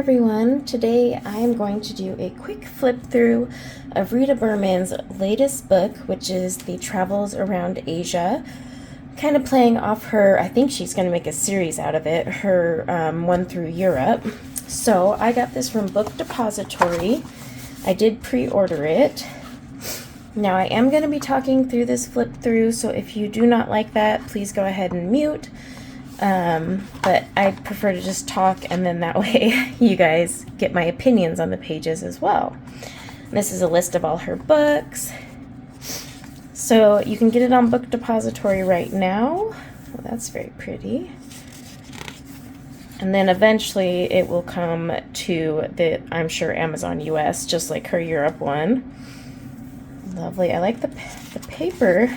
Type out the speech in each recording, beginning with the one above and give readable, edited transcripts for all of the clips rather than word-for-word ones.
everyone. Today I am going to do a quick flip through of Rita Berman's latest book, which is The Travels Around Asia. Kind of playing off her, I think she's going to make a series out of it, her one through Europe. So I got this from Book Depository. I did pre-order it. Now I am going to be talking through this flip through, so if you do not like that, please go ahead and mute. But I prefer to just talk, and then that way you guys get my opinions on the pages as well. This is a list of all her books. So you can get it on Book Depository right now. Well, that's very pretty. And then eventually it will come to the, I'm sure, Amazon US, just like her Europe one. Lovely. I like the paper.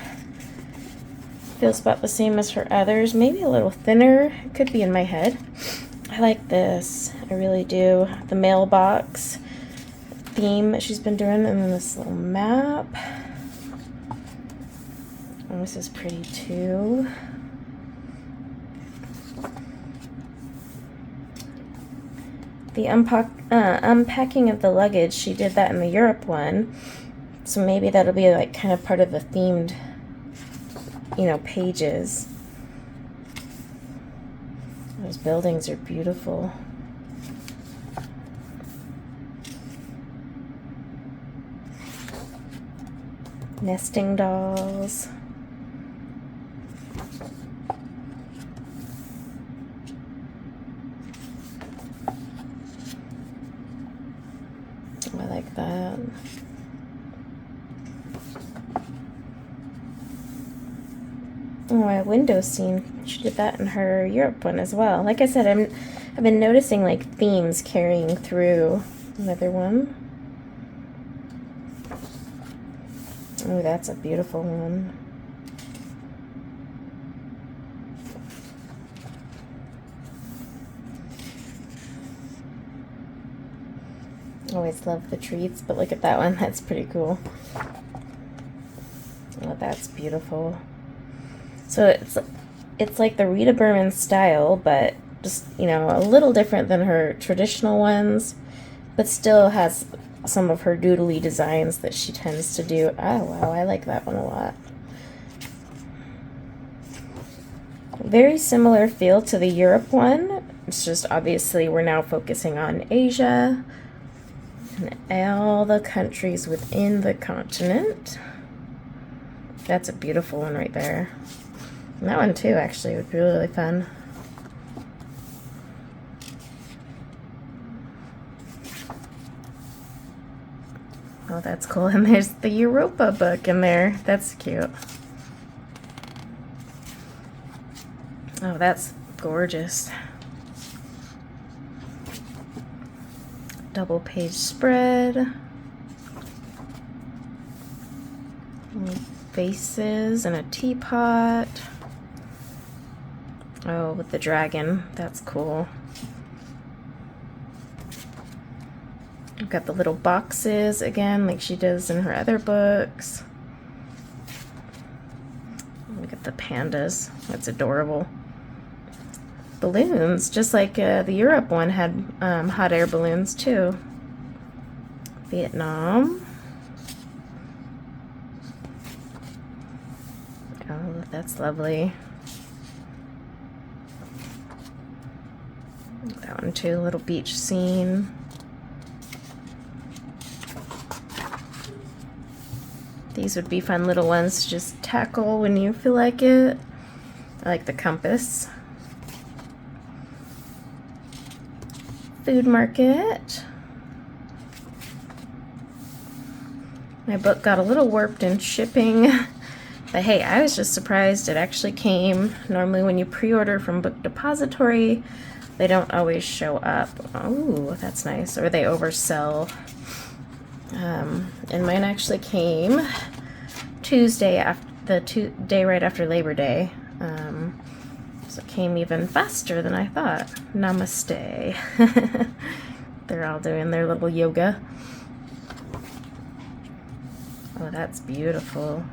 Feels about the same as her others, maybe a little thinner. It could be in my head. I like this. I really do. The mailbox theme that she's been doing, and then this little map. Oh, this is pretty too. The unpacking of the luggage, she did that in the Europe one. So maybe that'll be like kind of part of the themed, pages. Those buildings are beautiful. Nesting dolls. Oh, I like that. Oh, a window scene. She did that in her Europe one as well. Like I said, I've been noticing like themes carrying through. Another one. Oh, that's a beautiful one. Always love the treats, but look at that one. That's pretty cool. Oh, that's beautiful. So it's like the Rita Berman style, but just, a little different than her traditional ones, but still has some of her doodly designs that she tends to do. Oh, wow, I like that one a lot. Very similar feel to the Europe one. It's just obviously we're now focusing on Asia and all the countries within the continent. That's a beautiful one right there. And that one too, actually, would be really fun. Oh, that's cool. And there's the Europa book in there. That's cute. Oh, that's gorgeous. Double page spread. Vases and a teapot. Oh, with the dragon. That's cool. We've got the little boxes again, like she does in her other books. Look at the pandas. That's adorable. Balloons, just like the Europe one had hot air balloons too. Vietnam. Oh, that's lovely. That one too, little beach scene. These would be fun little ones to just tackle when you feel like it. I like the compass. Food market. My book got a little warped in shipping. But hey, I was just surprised it actually came. Normally when you pre-order from Book Depository, they don't always show up. Oh, that's nice. Or they oversell. And mine actually came Tuesday, after the day right after Labor Day. So it came even faster than I thought. Namaste. They're all doing their little yoga. Oh, that's beautiful.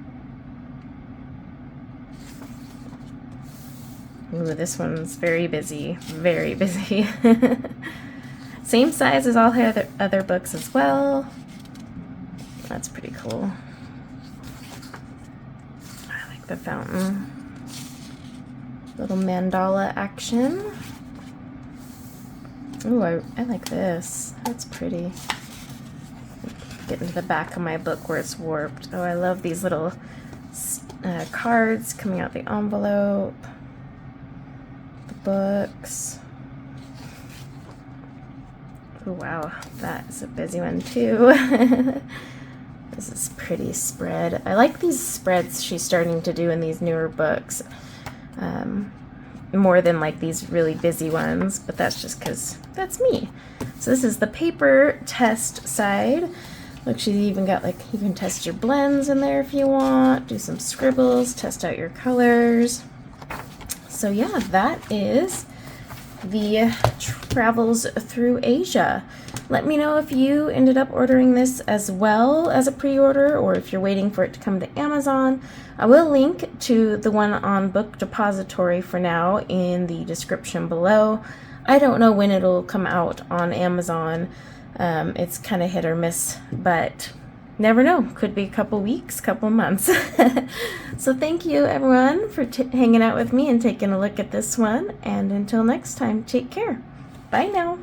Ooh, this one's very busy, very busy. Same size as all her other books as well. That's pretty cool. I like the fountain. Little mandala action. Ooh, I like this. That's pretty. Get into the back of my book where it's warped. Oh, I love these little cards coming out the envelope. The books. Oh, wow. That is a busy one, too. This is pretty spread. I like these spreads she's starting to do in these newer books. More than like these really busy ones, but that's just because that's me. So this is the paper test side. Look, she's even got like, you can test your blends in there if you want, do some scribbles, test out your colors. So yeah, that is the Travels Through Asia. Let me know if you ended up ordering this as well as a pre-order, or if you're waiting for it to come to Amazon. I will link to the one on Book Depository for now in the description below. I don't know when it'll come out on Amazon. It's kind of hit or miss, but never know. Could be a couple weeks, couple months. So thank you everyone for hanging out with me and taking a look at this one. And until next time, take care. Bye now.